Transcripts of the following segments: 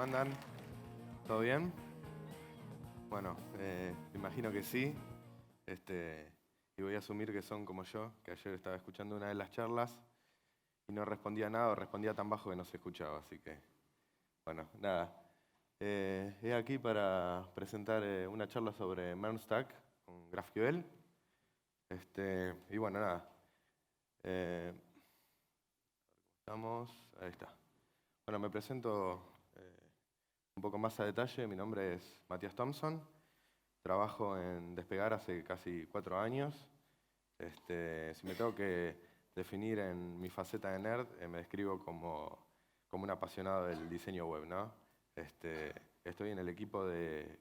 andan? ¿Todo bien? Bueno, imagino que sí. Y voy a asumir que son como yo, que ayer estaba escuchando una de las charlas y no respondía nada o respondía tan bajo que no se escuchaba. Así que, bueno, nada. He aquí para presentar una charla sobre MERN-Stack con GraphQL. Y bueno, nada. Eh, ahí está. Bueno, me presento un poco más a detalle. Mi nombre es Matías Thompson. Trabajo en Despegar hace casi 4 años. Si me tengo que definir en mi faceta de nerd, me describo como un apasionado del diseño web, ¿no? Estoy en el equipo de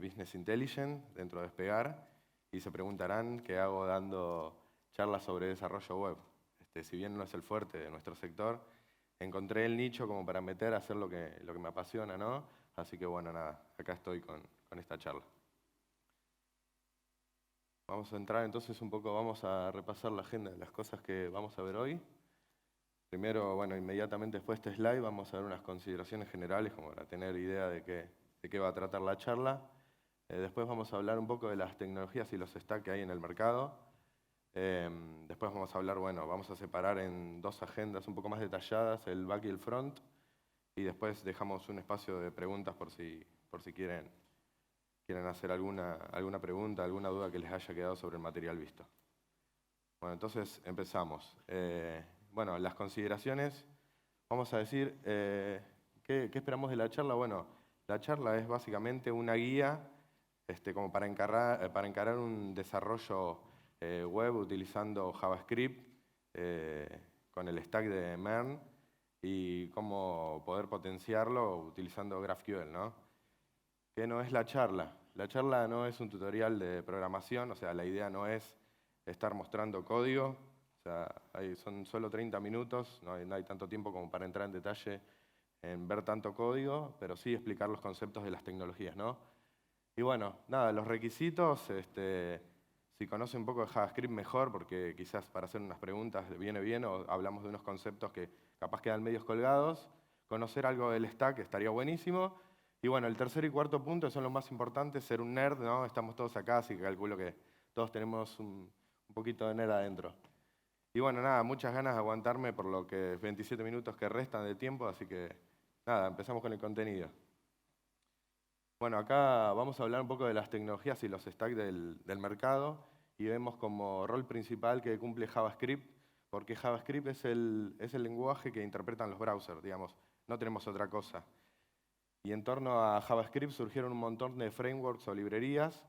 Business Intelligence dentro de Despegar y se preguntarán qué hago dando charlas sobre desarrollo web. Si bien no es el fuerte de nuestro sector, encontré el nicho como para meter a hacer lo que me apasiona, ¿no? Así que bueno, nada, acá estoy con esta charla. Vamos a entrar entonces un poco, vamos a repasar la agenda de las cosas que vamos a ver hoy. Primero, bueno, inmediatamente después de este slide vamos a ver unas consideraciones generales como para tener idea de qué va a tratar la charla. Después vamos a hablar un poco de las tecnologías y los stacks que hay en el mercado. Después vamos a hablar, bueno, vamos a separar en 2 agendas un poco más detalladas, el back y el front. Y después dejamos un espacio de preguntas por si quieren hacer alguna pregunta, alguna duda que les haya quedado sobre el material visto. Bueno, entonces empezamos. Bueno, las consideraciones, vamos a decir, ¿qué esperamos de la charla? Bueno, la charla es básicamente una guía como para encarar un desarrollo web utilizando JavaScript con el stack de MERN y cómo poder potenciarlo utilizando GraphQL, ¿no? ¿Qué no es la charla? La charla no es un tutorial de programación, o sea, la idea no es estar mostrando código, o sea, son solo 30 minutos, no hay tanto tiempo como para entrar en detalle en ver tanto código, pero sí explicar los conceptos de las tecnologías, ¿no? Y bueno, nada, los requisitos, si conocen un poco de JavaScript mejor, porque quizás para hacer unas preguntas viene bien, o hablamos de unos conceptos que capaz quedan medios colgados, conocer algo del stack estaría buenísimo. Y bueno, el tercer y cuarto punto son los más importantes, ser un nerd, ¿no? Estamos todos acá, así que calculo que todos tenemos un poquito de nerd adentro. Y bueno, nada, muchas ganas de aguantarme por lo que 27 minutos que restan de tiempo, así que nada, empezamos con el contenido. Bueno, acá vamos a hablar un poco de las tecnologías y los stacks del mercado y vemos como rol principal que cumple JavaScript, porque JavaScript es el lenguaje que interpretan los browsers, digamos, no tenemos otra cosa. Y en torno a JavaScript surgieron un montón de frameworks o librerías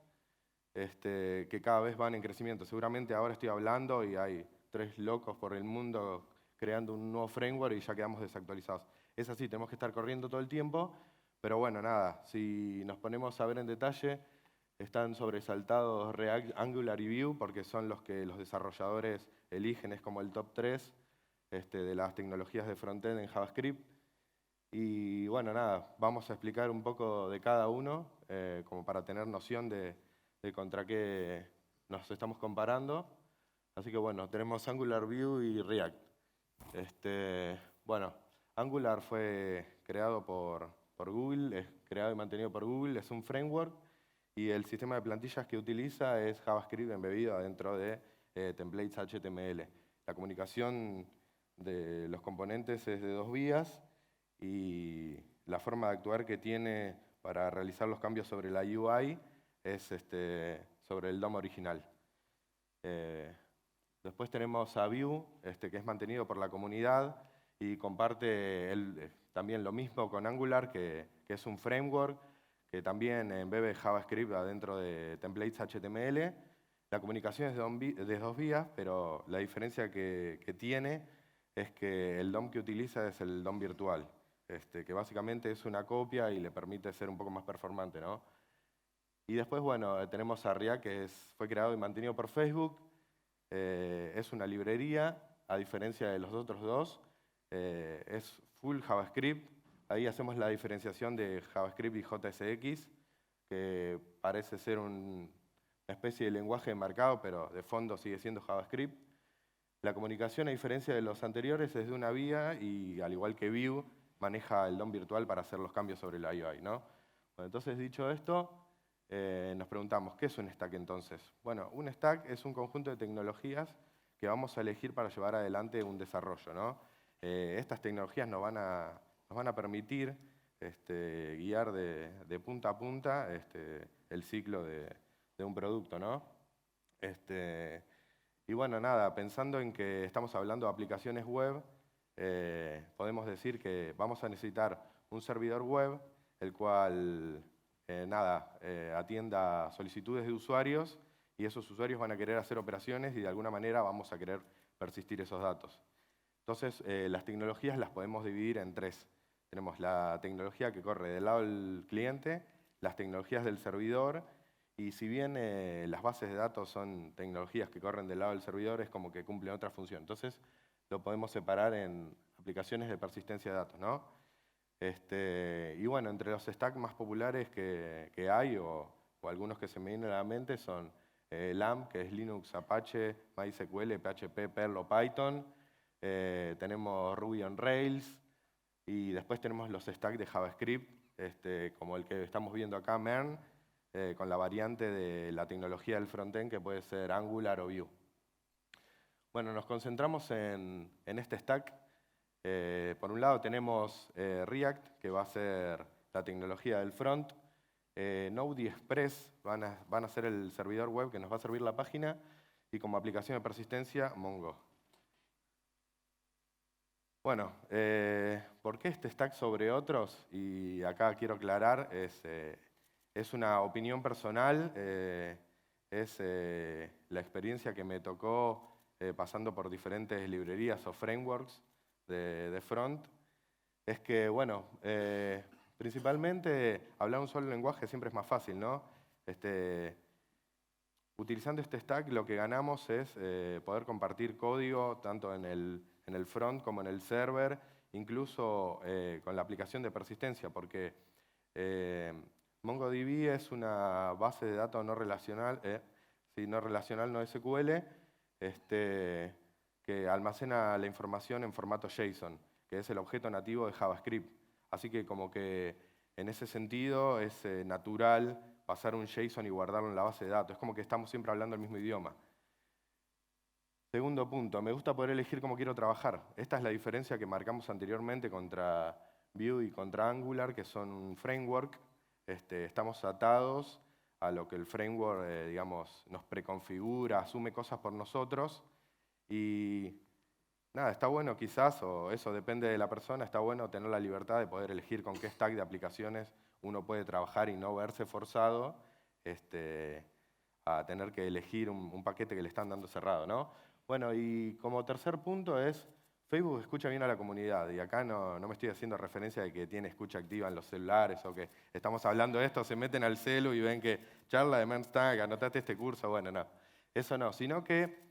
que cada vez van en crecimiento. Seguramente ahora estoy hablando y hay 3 locos por el mundo creando un nuevo framework y ya quedamos desactualizados. Es así, tenemos que estar corriendo todo el tiempo, pero bueno, nada, si nos ponemos a ver en detalle, están sobresaltados React, Angular y Vue porque son los que los desarrolladores eligen, es como el top 3 de las tecnologías de frontend en JavaScript. Y bueno, nada, vamos a explicar un poco de cada uno, como para tener noción de contra qué nos estamos comparando. Así que bueno, tenemos Angular, Vue y React. Bueno, Angular fue creado por Google, es creado y mantenido por Google, es un framework y el sistema de plantillas que utiliza es JavaScript embebido dentro de templates HTML. La comunicación de los componentes es de 2 vías y la forma de actuar que tiene para realizar los cambios sobre la UI es sobre el DOM original. Después tenemos a Vue, que es mantenido por la comunidad y comparte también lo mismo con Angular, que es un framework que también embebe JavaScript adentro de templates HTML. La comunicación es de 2 vías, pero la diferencia que tiene es que el DOM que utiliza es el DOM virtual, que básicamente es una copia y le permite ser un poco más performante, ¿no? Y después, bueno, tenemos a React, que fue creado y mantenido por Facebook. Es una librería, a diferencia de los otros dos. Es full JavaScript. Ahí hacemos la diferenciación de JavaScript y JSX, que parece ser una especie de lenguaje de marcado, pero de fondo sigue siendo JavaScript. La comunicación, a diferencia de los anteriores, es de una vía y, al igual que Vue, maneja el DOM virtual para hacer los cambios sobre el IOI, ¿no? Bueno, entonces, dicho esto, nos preguntamos, ¿qué es un stack entonces? Bueno, un stack es un conjunto de tecnologías que vamos a elegir para llevar adelante un desarrollo, ¿no? Estas tecnologías nos van a permitir guiar de punta a punta el ciclo de un producto, ¿no? Y bueno, nada, pensando en que estamos hablando de aplicaciones web, podemos decir que vamos a necesitar un servidor web, el cual atienda solicitudes de usuarios, y esos usuarios van a querer hacer operaciones y de alguna manera vamos a querer persistir esos datos. Entonces, las tecnologías las podemos dividir en tres. Tenemos la tecnología que corre del lado del cliente, las tecnologías del servidor, y si bien las bases de datos son tecnologías que corren del lado del servidor, es como que cumplen otra función. Entonces, lo podemos separar en aplicaciones de persistencia de datos, ¿no? Y bueno, entre los stacks más populares que hay, o algunos que se me vienen a la mente, son LAMP, que es Linux, Apache, MySQL, PHP, Perl o Python. Tenemos Ruby on Rails, y después tenemos los stacks de JavaScript, como el que estamos viendo acá, MERN, con la variante de la tecnología del frontend, que puede ser Angular o Vue. Bueno, nos concentramos en este stack. Por un lado tenemos React, que va a ser la tecnología del front. Node y Express van a ser el servidor web que nos va a servir la página, y como aplicación de persistencia, Mongo. Bueno, ¿por qué este stack sobre otros? Y acá quiero aclarar, es una opinión personal, es la experiencia que me tocó pasando por diferentes librerías o frameworks de front. Es que, bueno, principalmente hablar un solo lenguaje siempre es más fácil, ¿no? Utilizando este stack lo que ganamos es poder compartir código tanto en el front como en el server, incluso con la aplicación de persistencia, porque MongoDB es una base de datos no relacional, no SQL, que almacena la información en formato JSON, que es el objeto nativo de JavaScript. Así que como que en ese sentido es natural pasar un JSON y guardarlo en la base de datos. Es como que estamos siempre hablando el mismo idioma. Segundo punto, me gusta poder elegir cómo quiero trabajar. Esta es la diferencia que marcamos anteriormente contra Vue y contra Angular, que son un framework. Estamos atados a lo que el framework, digamos, nos preconfigura, asume cosas por nosotros. Y nada, está bueno quizás, o eso depende de la persona, está bueno tener la libertad de poder elegir con qué stack de aplicaciones uno puede trabajar y no verse forzado a tener que elegir un paquete que le están dando cerrado, ¿no? Bueno, y como tercer punto es, Facebook escucha bien a la comunidad, y acá no me estoy haciendo referencia de que tiene escucha activa en los celulares, o que estamos hablando de esto, se meten al celu y ven que charla de Stack, anotate este curso, bueno, no, eso no, sino que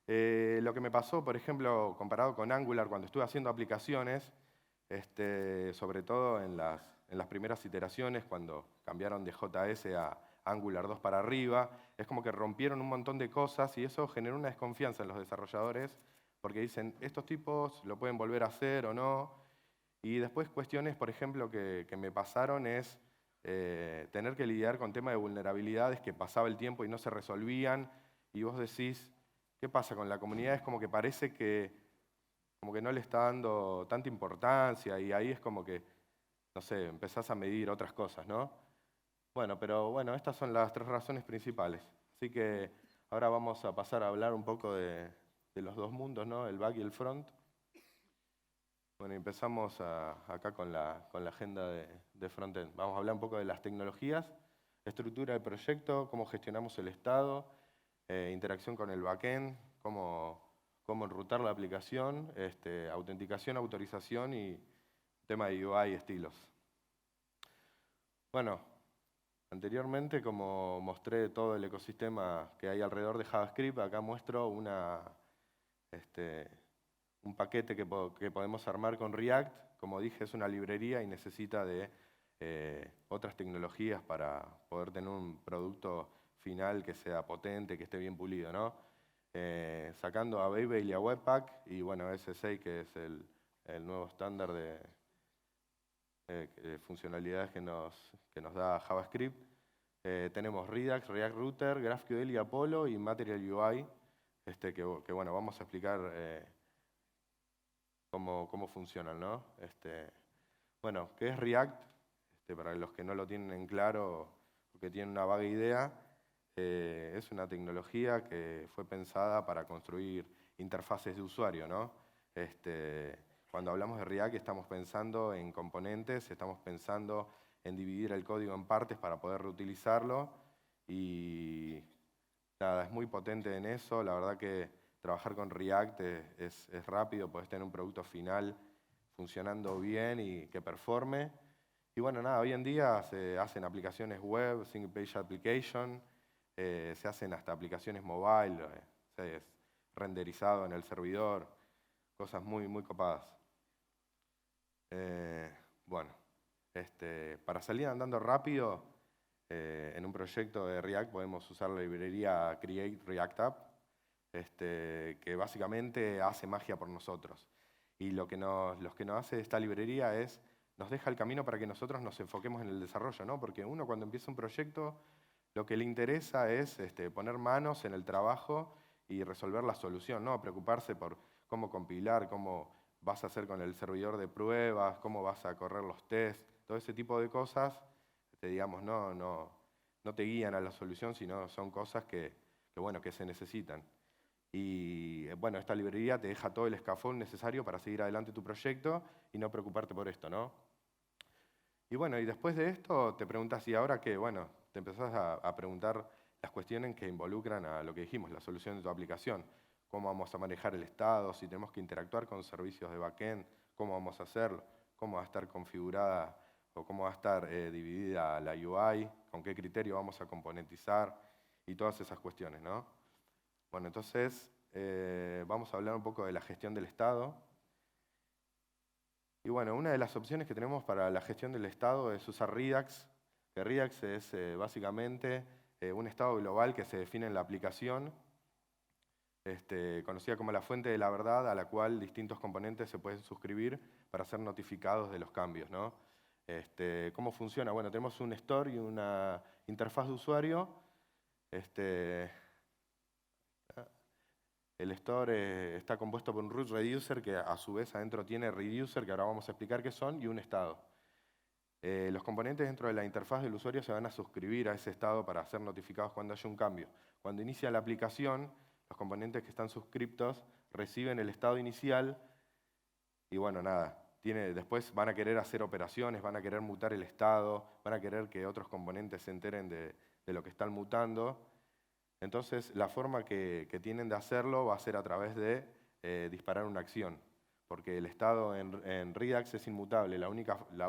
lo que me pasó, por ejemplo, comparado con Angular, cuando estuve haciendo aplicaciones, sobre todo en las primeras iteraciones, cuando cambiaron de JS a Angular 2 para arriba, es como que rompieron un montón de cosas y eso generó una desconfianza en los desarrolladores, porque dicen, estos tipos lo pueden volver a hacer o no. Y después cuestiones, por ejemplo, que me pasaron es tener que lidiar con temas de vulnerabilidades que pasaba el tiempo y no se resolvían, y vos decís, ¿qué pasa con la comunidad? Es como que parece que no le está dando tanta importancia, y ahí es como que, no sé, empezás a medir otras cosas, ¿no? Bueno, pero bueno, estas son las tres razones principales. Así que ahora vamos a pasar a hablar un poco de los dos mundos, ¿no? El back y el front. Bueno, empezamos acá con la agenda de frontend. Vamos a hablar un poco de las tecnologías, estructura del proyecto, cómo gestionamos el estado, interacción con el backend, cómo enrutar la aplicación, autenticación, autorización y tema de UI y estilos. Bueno, anteriormente, como mostré todo el ecosistema que hay alrededor de JavaScript, acá muestro un paquete que podemos armar con React. Como dije, es una librería y necesita de otras tecnologías para poder tener un producto final que sea potente, que esté bien pulido, ¿no? Sacando a Babel y a Webpack, y bueno, SSA, que es el nuevo estándar funcionalidades que nos da JavaScript. Tenemos Redux, React Router, GraphQL y Apollo y Material UI, que bueno, vamos a explicar cómo funcionan, ¿no? Bueno, ¿qué es React? Para los que no lo tienen en claro o que tienen una vaga idea, es una tecnología que fue pensada para construir interfaces de usuario, ¿no? Cuando hablamos de React estamos pensando en componentes, estamos pensando en dividir el código en partes para poder reutilizarlo y nada, es muy potente en eso. La verdad que trabajar con React es rápido, podés tener un producto final funcionando bien y que performe. Y bueno, nada, hoy en día se hacen aplicaciones web, single page application, se hacen hasta aplicaciones mobile, es renderizado en el servidor, cosas muy, muy copadas. Bueno, para salir andando rápido, en un proyecto de React podemos usar la librería Create React App, que básicamente hace magia por nosotros. Y lo que nos hace esta librería es, nos deja el camino para que nosotros nos enfoquemos en el desarrollo, ¿no? Porque uno cuando empieza un proyecto, lo que le interesa es poner manos en el trabajo y resolver la solución, ¿no? Preocuparse por cómo compilar, cómo vas a hacer con el servidor de pruebas, cómo vas a correr los tests, todo ese tipo de cosas, digamos, no te guían a la solución, sino son cosas que se necesitan. Y bueno, esta librería te deja todo el escafón necesario para seguir adelante tu proyecto y no preocuparte por esto, ¿no? Y bueno, y después de esto te preguntas, ¿y ahora qué? Bueno, te empezás a preguntar las cuestiones que involucran a lo que dijimos, la solución de tu aplicación. ¿Cómo vamos a manejar el estado? Si tenemos que interactuar con servicios de backend, ¿cómo vamos a hacerlo? ¿Cómo va a estar configurada o cómo va a estar dividida la UI? ¿Con qué criterio vamos a componentizar? Y todas esas cuestiones, ¿no? Bueno, entonces vamos a hablar un poco de la gestión del estado. Y bueno, una de las opciones que tenemos para la gestión del estado es usar Redux, que Redux es básicamente un estado global que se define en la aplicación, conocida como la fuente de la verdad, a la cual distintos componentes se pueden suscribir para ser notificados de los cambios, ¿no? ¿Cómo funciona? Bueno, tenemos un store y una interfaz de usuario. El store está compuesto por un root reducer que a su vez adentro tiene reducer, que ahora vamos a explicar qué son, y un estado. Los componentes dentro de la interfaz del usuario se van a suscribir a ese estado para ser notificados cuando haya un cambio. Cuando inicia la aplicación, los componentes que están suscriptos reciben el estado inicial y bueno, nada, después van a querer hacer operaciones, van a querer mutar el estado, van a querer que otros componentes se enteren de lo que están mutando. Entonces, la forma que tienen de hacerlo va a ser a través de disparar una acción, porque el estado en Redux es inmutable. La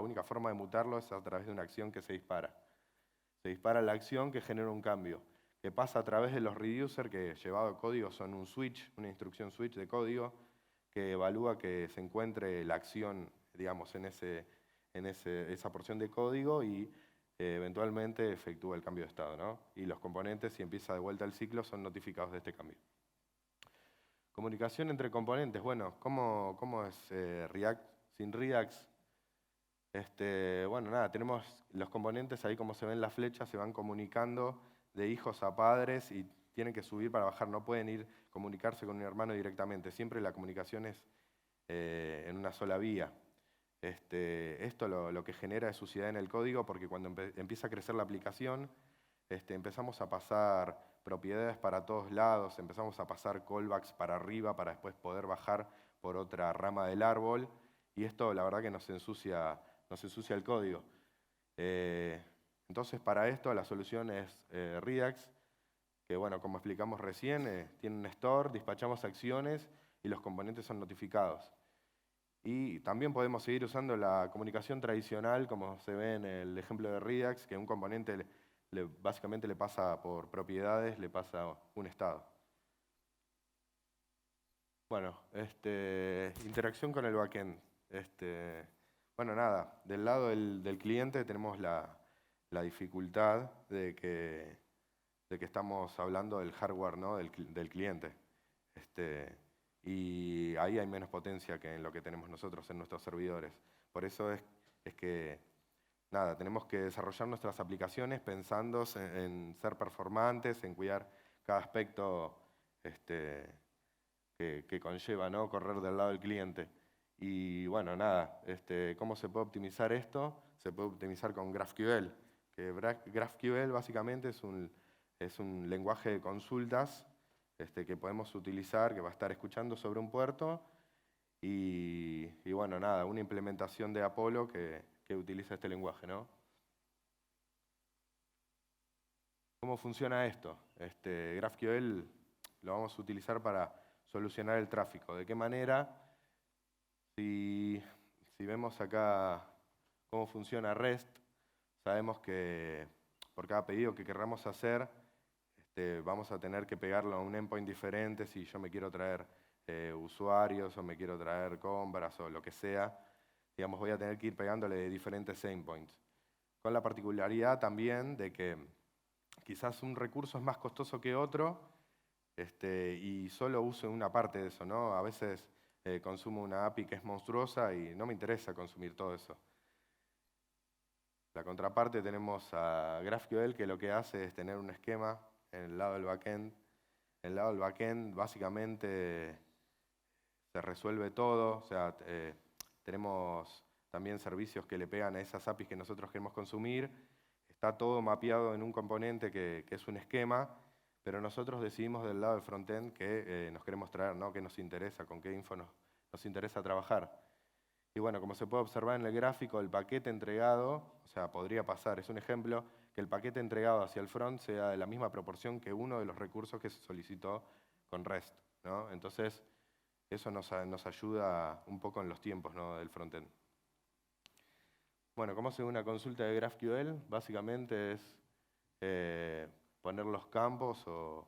única forma de mutarlo es a través de una acción que se dispara. Se dispara la acción que genera un cambio, que pasa a través de los reducer, que llevado a código son un switch, una instrucción switch de código, que evalúa que se encuentre la acción, digamos, en esa porción de código y eventualmente efectúa el cambio de estado, ¿no? Y los componentes, si empieza de vuelta el ciclo, son notificados de este cambio. Comunicación entre componentes. Bueno, ¿cómo es React sin Redux? Bueno, nada, tenemos los componentes ahí, como se ven las flechas, se van comunicando de hijos a padres y tienen que subir para bajar, no pueden comunicarse con un hermano directamente, siempre la comunicación es en una sola vía. Esto lo que genera es suciedad en el código porque cuando empieza a crecer la aplicación, empezamos a pasar propiedades para todos lados, empezamos a pasar callbacks para arriba para después poder bajar por otra rama del árbol y esto la verdad que nos ensucia el código. Entonces para esto la solución es Redux, que bueno, como explicamos recién, tiene un store, despachamos acciones y los componentes son notificados. Y también podemos seguir usando la comunicación tradicional, como se ve en el ejemplo de Redux, que un componente básicamente le pasa por propiedades, le pasa un estado. Bueno, interacción con el backend. Bueno, nada, del lado del cliente tenemos la dificultad de que estamos hablando del hardware, ¿no? del cliente. Y ahí hay menos potencia que en lo que tenemos nosotros en nuestros servidores. Por eso es es que, nada, tenemos que desarrollar nuestras aplicaciones pensando en ser performantes, en cuidar cada aspecto que conlleva, ¿no? Correr del lado del cliente. Y bueno, nada, ¿cómo se puede optimizar esto? Se puede optimizar con GraphQL, que GraphQL básicamente es un lenguaje de consultas que podemos utilizar, que va a estar escuchando sobre un puerto, y bueno, nada, una implementación de Apollo que utiliza este lenguaje, ¿no? ¿Cómo funciona esto? GraphQL lo vamos a utilizar para solucionar el tráfico. ¿De qué manera? Si vemos acá cómo funciona REST, sabemos que por cada pedido que querramos hacer, vamos a tener que pegarlo a un endpoint diferente si yo me quiero traer usuarios o me quiero traer compras o lo que sea. Digamos, voy a tener que ir pegándole diferentes endpoints. Con la particularidad también de que quizás un recurso es más costoso que otro y solo uso una parte de eso, ¿no? A veces consumo una API que es monstruosa y no me interesa consumir todo eso. La contraparte tenemos a GraphQL, que lo que hace es tener un esquema en el lado del backend. En el lado del backend básicamente se resuelve todo, o sea, tenemos también servicios que le pegan a esas APIs que nosotros queremos consumir. Está todo mapeado en un componente que es un esquema, pero nosotros decidimos del lado del frontend que nos queremos traer, ¿no? Qué nos interesa, con qué info nos interesa trabajar. Y bueno, como se puede observar en el gráfico, el paquete entregado, o sea, podría pasar, es un ejemplo, que el paquete entregado hacia el front sea de la misma proporción que uno de los recursos que se solicitó con REST, ¿no? Entonces, eso nos ayuda un poco en los tiempos, ¿no? Del frontend. Bueno, ¿cómo hace una consulta de GraphQL? Básicamente es poner los campos o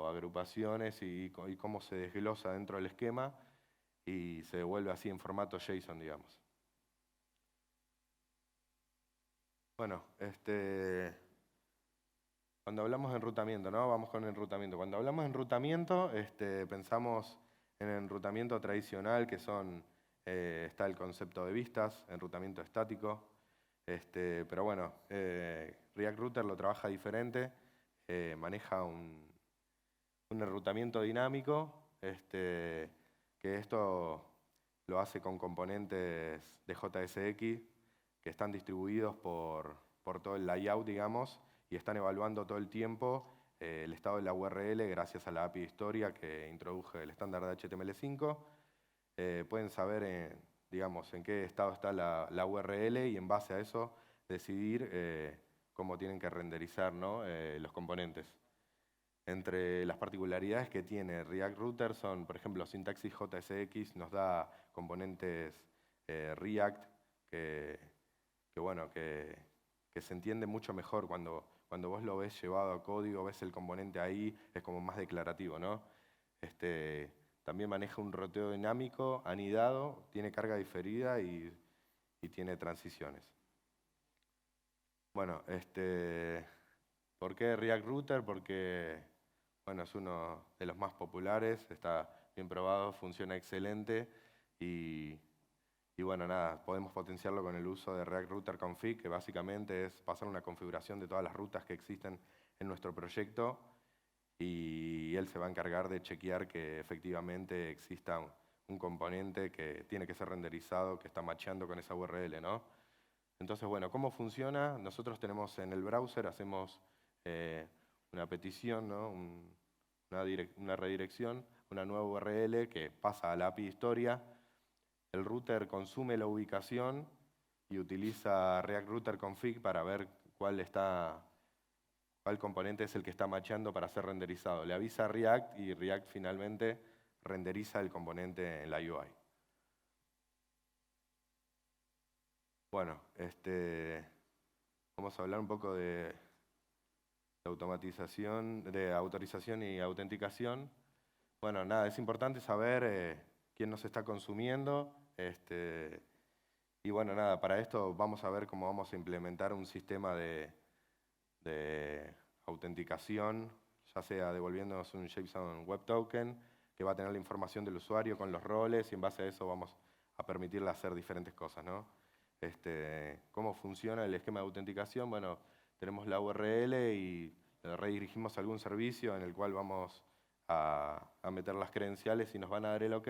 agrupaciones y cómo se desglosa dentro del esquema y se devuelve así en formato JSON, digamos. Bueno, cuando hablamos de enrutamiento, ¿no? Vamos con enrutamiento. Cuando hablamos de enrutamiento, pensamos en enrutamiento tradicional, que está el concepto de vistas, enrutamiento estático. Pero bueno, React Router lo trabaja diferente, maneja un enrutamiento dinámico, que esto lo hace con componentes de JSX que están distribuidos por todo el layout, digamos, y están evaluando todo el tiempo el estado de la URL gracias a la API de historia que introduje el estándar de HTML5. Pueden saber, digamos, en qué estado está la URL y en base a eso decidir cómo tienen que renderizar, ¿no? Los componentes. Entre las particularidades que tiene React Router son, por ejemplo, sintaxis JSX nos da componentes React que se entiende mucho mejor cuando vos lo ves llevado a código, ves el componente ahí, es como más declarativo, ¿no? También maneja un roteo dinámico, anidado, tiene carga diferida y tiene transiciones. Bueno, ¿por qué React Router? Porque bueno, es uno de los más populares, está bien probado, funciona excelente y bueno, nada, podemos potenciarlo con el uso de React Router Config, que básicamente es pasar una configuración de todas las rutas que existen en nuestro proyecto y él se va a encargar de chequear que efectivamente exista un componente que tiene que ser renderizado, que está macheando con esa URL, ¿no? Entonces, bueno, ¿cómo funciona? Nosotros tenemos en el browser, hacemos una petición, ¿no? Una redirección, una nueva URL que pasa a la API historia. El router consume la ubicación y utiliza React Router Config para ver cuál componente es el que está macheando para ser renderizado. Le avisa a React y React finalmente renderiza el componente en la UI. Bueno, vamos a hablar un poco de automatización, de autorización y autenticación. Bueno, nada, es importante saber quién nos está consumiendo. Y bueno, nada, para esto vamos a ver cómo vamos a implementar un sistema de autenticación, ya sea devolviéndonos un JSON Web Token, que va a tener la información del usuario con los roles, y en base a eso vamos a permitirle hacer diferentes cosas, ¿no? ¿Cómo funciona el esquema de autenticación? Bueno, tenemos la URL y redirigimos a algún servicio en el cual vamos a meter las credenciales y nos van a dar el OK.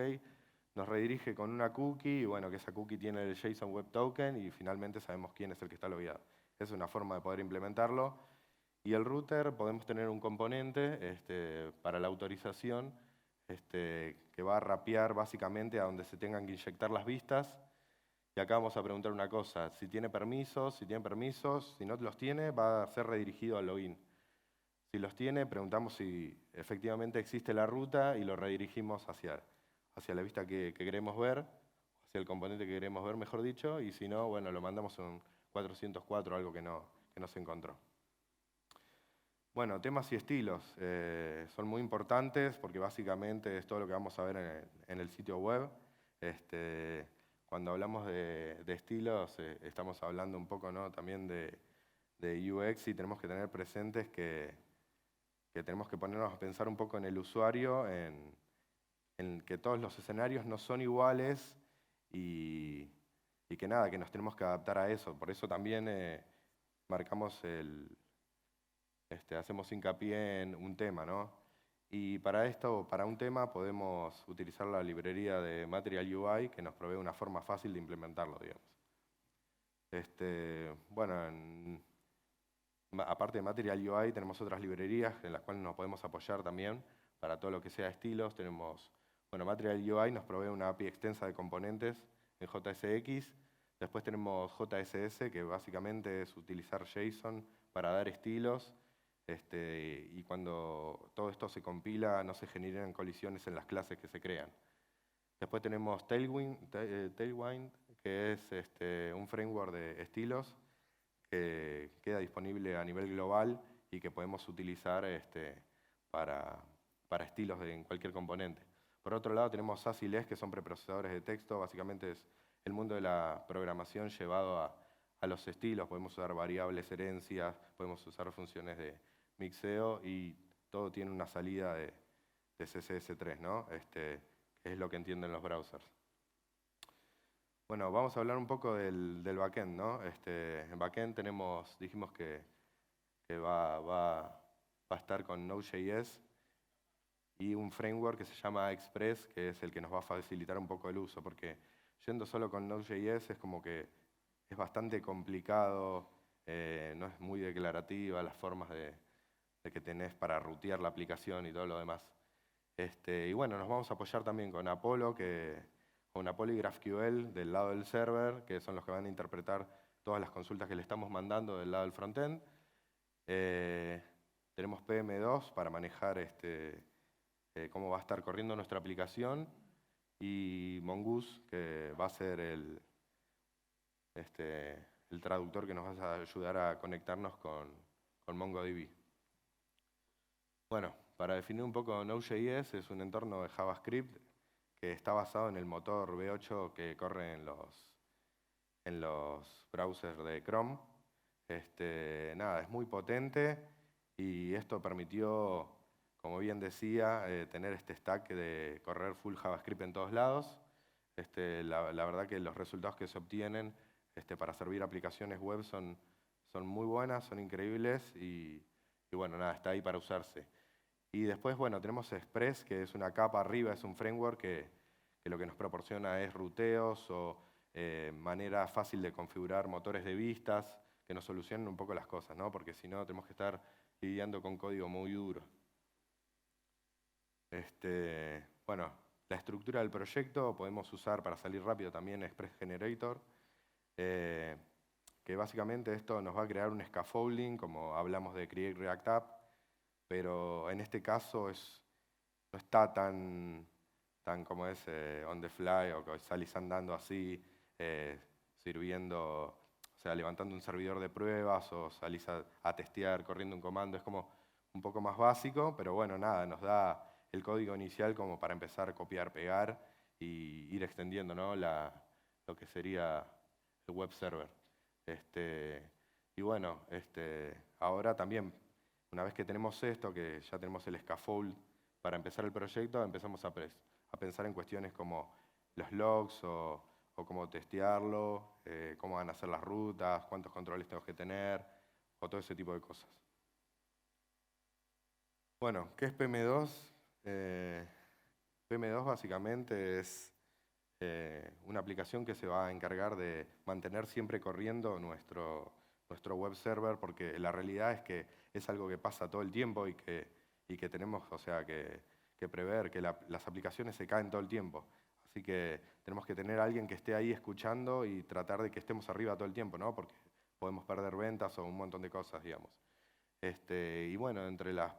Nos redirige con una cookie y bueno, que esa cookie tiene el JSON Web Token y finalmente sabemos quién es el que está logueado. Es una forma de poder implementarlo. Y el router podemos tener un componente para la autorización que va a rapear básicamente a donde se tengan que inyectar las vistas. Y acá vamos a preguntar una cosa, si tiene permisos, si no los tiene, va a ser redirigido al login. Si los tiene, preguntamos si efectivamente existe la ruta y lo redirigimos hacia la vista que queremos ver, hacia el componente que queremos ver, mejor dicho, y si no, bueno, lo mandamos a un 404, algo que no se encontró. Bueno, temas y estilos son muy importantes porque básicamente es todo lo que vamos a ver en el sitio web. Cuando hablamos de estilos, estamos hablando un poco, ¿no?, también de UX y tenemos que tener presentes que tenemos que ponernos a pensar un poco en el usuario, en que todos los escenarios no son iguales y que nada, que nos tenemos que adaptar a eso. Por eso también marcamos hacemos hincapié en un tema, ¿no? Y para esto, para un tema, podemos utilizar la librería de Material UI que nos provee una forma fácil de implementarlo, digamos. Bueno, aparte de Material UI, tenemos otras librerías en las cuales nos podemos apoyar también para todo lo que sea estilos. Bueno, Material UI nos provee una API extensa de componentes en JSX. Después tenemos JSS, que básicamente es utilizar JSON para dar estilos. Y cuando todo esto se compila, no se generan colisiones en las clases que se crean. Después tenemos Tailwind, que es un framework de estilos que queda disponible a nivel global y que podemos utilizar para estilos en cualquier componente. Por otro lado tenemos SAS y LES, que son preprocesadores de texto. Básicamente es el mundo de la programación llevado a los estilos. Podemos usar variables, herencias, podemos usar funciones de mixeo y todo tiene una salida de CSS3, ¿no? Que es lo que entienden los browsers. Bueno, vamos a hablar un poco del backend, ¿no? En backend dijimos que va a estar con Node.js y un framework que se llama Express, que es el que nos va a facilitar un poco el uso, porque yendo solo con Node.js es como que es bastante complicado, no es muy declarativa las formas de que tenés para rutear la aplicación y todo lo demás. Y bueno, nos vamos a apoyar también con Apollo y GraphQL del lado del server, que son los que van a interpretar todas las consultas que le estamos mandando del lado del frontend. Tenemos PM2 para manejar cómo va a estar corriendo nuestra aplicación y Mongoose, que va a ser el traductor que nos va a ayudar a conectarnos con MongoDB. Bueno, para definir un poco Node.js, es un entorno de JavaScript que está basado en el motor V8 que corre en los browsers de Chrome. Nada, es muy potente y esto permitió, como bien decía, tener este stack de correr full JavaScript en todos lados. La verdad que los resultados que se obtienen para servir aplicaciones web son muy buenas, son increíbles y bueno, nada, está ahí para usarse. Y después, bueno, tenemos Express, que es una capa arriba, es un framework que lo que nos proporciona es ruteos o manera fácil de configurar motores de vistas que nos solucionen un poco las cosas, ¿no? Porque si no, tenemos que estar lidiando con código muy duro. Bueno, la estructura del proyecto podemos usar para salir rápido también Express Generator, que básicamente esto nos va a crear un scaffolding, como hablamos de Create React App, pero en este caso no está tan como es on the fly o que salís andando así, sirviendo, o sea, levantando un servidor de pruebas o salís a testear corriendo un comando. Es como un poco más básico, pero bueno, nada, nos da el código inicial como para empezar a copiar, pegar y ir extendiendo, ¿no?, lo que sería el web server. Y bueno, ahora también, una vez que tenemos esto, que ya tenemos el scaffold para empezar el proyecto, empezamos a pensar en cuestiones como los logs o o cómo testearlo, cómo van a ser las rutas, cuántos controles tengo que tener, o todo ese tipo de cosas. Bueno, ¿qué es PM2? PM2 básicamente es una aplicación que se va a encargar de mantener siempre corriendo nuestro web server, porque la realidad es que es algo que pasa todo el tiempo y que tenemos, o sea, que prever que las aplicaciones se caen todo el tiempo. Así que tenemos que tener a alguien que esté ahí escuchando y tratar de que estemos arriba todo el tiempo, ¿no? Porque podemos perder ventas o un montón de cosas, digamos. Y bueno, entre las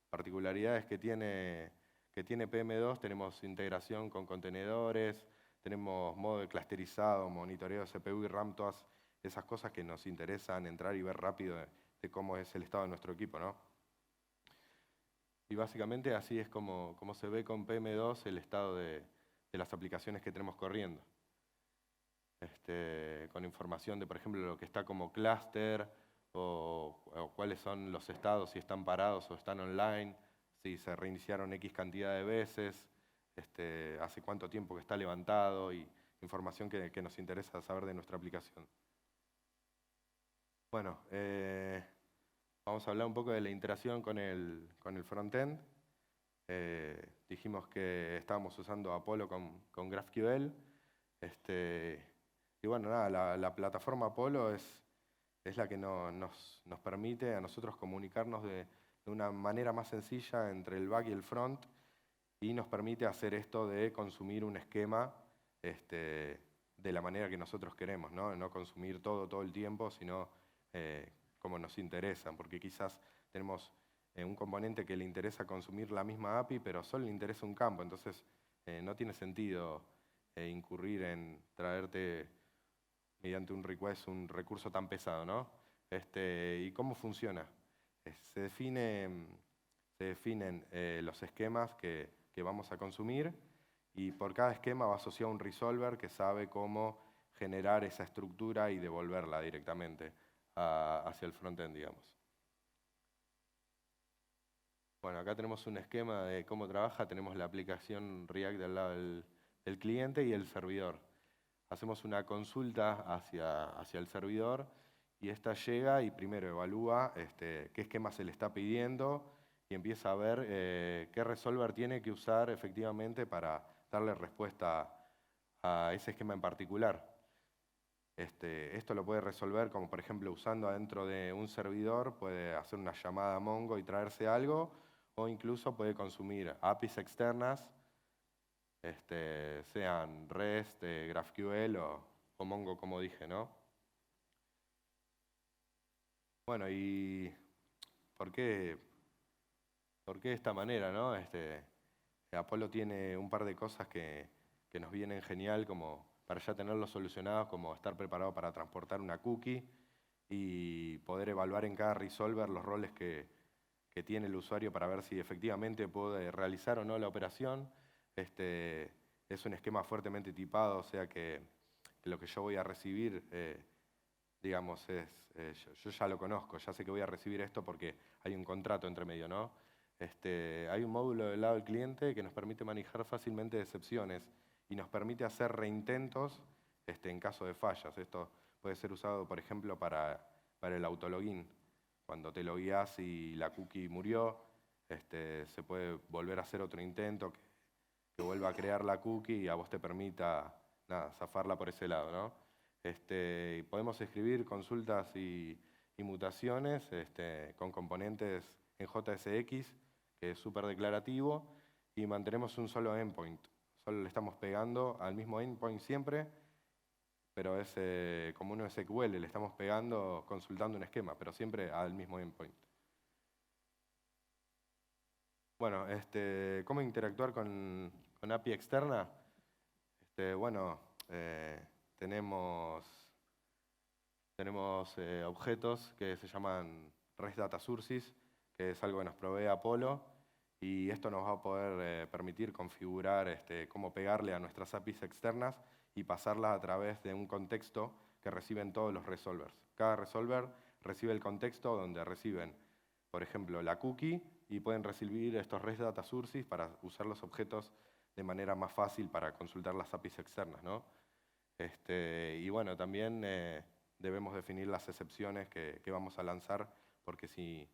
particularidades que tiene PM2 tenemos integración con contenedores, tenemos modo de clusterizado, monitoreo de CPU y RAM, todas esas cosas que nos interesan entrar y ver rápido de cómo es el estado de nuestro equipo, ¿no? Y básicamente así es como se ve con PM2 el estado de las aplicaciones que tenemos corriendo. Con información de, por ejemplo, lo que está como clúster, o cuáles son los estados, si están parados o están online, si se reiniciaron X cantidad de veces, hace cuánto tiempo que está levantado, y información que nos interesa saber de nuestra aplicación. Bueno, vamos a hablar un poco de la interacción con el frontend. Dijimos que estábamos usando Apollo con GraphQL. Y bueno, nada, la plataforma Apollo es la que nos permite a nosotros comunicarnos de una manera más sencilla entre el back y el front, y nos permite hacer esto de consumir un esquema de la manera que nosotros queremos, ¿no? No consumir todo el tiempo, sino como nos interesa, porque quizás tenemos un componente que le interesa consumir la misma API, pero solo le interesa un campo, entonces no tiene sentido incurrir en traerte mediante un request un recurso tan pesado, ¿no? ¿Y cómo funciona? Se definen los esquemas que vamos a consumir, y por cada esquema va asociado un resolver que sabe cómo generar esa estructura y devolverla directamente hacia el frontend, digamos. Bueno, acá tenemos un esquema de cómo trabaja. Tenemos la aplicación React del lado del cliente y el servidor. Hacemos una consulta hacia el servidor, y esta llega y primero evalúa qué esquema se le está pidiendo, y empieza a ver qué resolver tiene que usar efectivamente para darle respuesta a ese esquema en particular. Esto lo puede resolver como, por ejemplo, usando adentro de un servidor, puede hacer una llamada a Mongo y traerse algo, o incluso puede consumir APIs externas, sean REST, GraphQL o Mongo, como dije, ¿no? Bueno, ¿y por qué de esta manera, no? Apollo tiene un par de cosas que nos vienen genial, como para ya tenerlos solucionados, como estar preparado para transportar una cookie y poder evaluar en cada resolver los roles que tiene el usuario para ver si efectivamente puede realizar o no la operación. Es un esquema fuertemente tipado, o sea que lo que yo voy a recibir, digamos, yo ya lo conozco, ya sé que voy a recibir esto porque hay un contrato entre medio, ¿no? Hay un módulo del lado del cliente que nos permite manejar fácilmente excepciones y nos permite hacer reintentos en caso de fallas. Esto puede ser usado, por ejemplo, para el autologin. Cuando te logueás y la cookie murió, se puede volver a hacer otro intento que vuelva a crear la cookie y a vos te permita, nada, zafarla por ese lado, ¿no? Podemos escribir consultas y mutaciones con componentes en JSX, que es súper declarativo, y mantenemos un solo endpoint. Solo le estamos pegando al mismo endpoint siempre, pero es como un SQL, le estamos pegando, consultando un esquema, pero siempre al mismo endpoint. Bueno, ¿cómo interactuar con API externa? Bueno, tenemos objetos que se llaman REST Data Sources, que es algo que nos provee Apollo, y esto nos va a poder permitir configurar cómo pegarle a nuestras APIs externas y pasarlas a través de un contexto que reciben todos los resolvers. Cada resolver recibe el contexto donde reciben, por ejemplo, la cookie, y pueden recibir estos REST Data Sources para usar los objetos de manera más fácil para consultar las APIs externas, ¿no? Y bueno, también debemos definir las excepciones que vamos a lanzar, porque si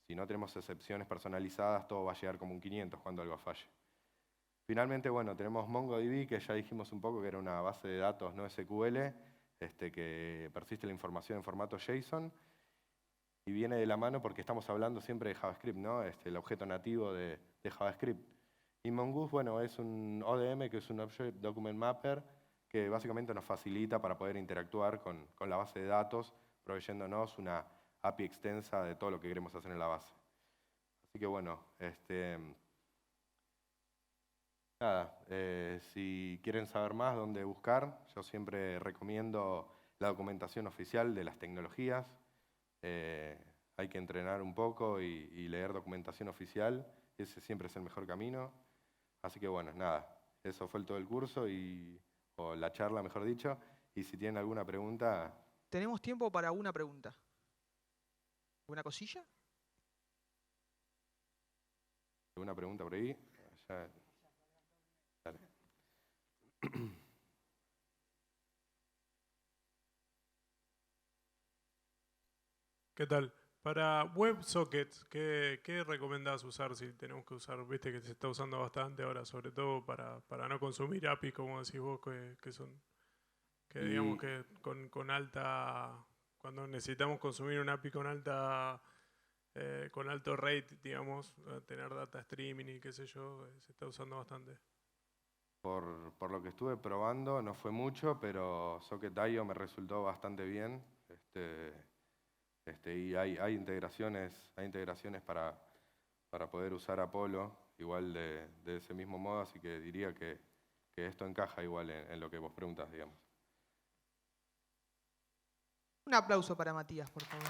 no tenemos excepciones personalizadas, todo va a llegar como un 500 cuando algo falle. Finalmente, bueno, tenemos MongoDB, que ya dijimos un poco que era una base de datos no SQL, que persiste la información en formato JSON, y viene de la mano porque estamos hablando siempre de JavaScript, ¿no? El objeto nativo de JavaScript. Y Mongoose, bueno, es un ODM, que es un Object Document Mapper, que básicamente nos facilita para poder interactuar con la base de datos, proveyéndonos una API extensa de todo lo que queremos hacer en la base. Así que bueno, nada, si quieren saber más dónde buscar, yo siempre recomiendo la documentación oficial de las tecnologías. Hay que entrenar un poco y leer documentación oficial, ese siempre es el mejor camino. Así que bueno, nada, eso fue todo el curso, o la charla, mejor dicho, y si tienen alguna pregunta... Tenemos tiempo para una pregunta. ¿Alguna cosilla? ¿Alguna pregunta por ahí? Ya... Dale. ¿Qué tal? Para WebSockets, ¿qué recomendás usar si tenemos que usar? Viste que se está usando bastante ahora, sobre todo para no consumir APIs, como decís vos, que son, que digamos que con alta, cuando necesitamos consumir un API con alto rate, digamos, tener data streaming y qué sé yo, se está usando bastante. Por lo que estuve probando, no fue mucho, pero Socket.io me resultó bastante bien. Y hay integraciones para poder usar Apollo, igual de ese mismo modo, así que diría que esto encaja igual en lo que vos preguntas, digamos. Un aplauso para Matías, por favor.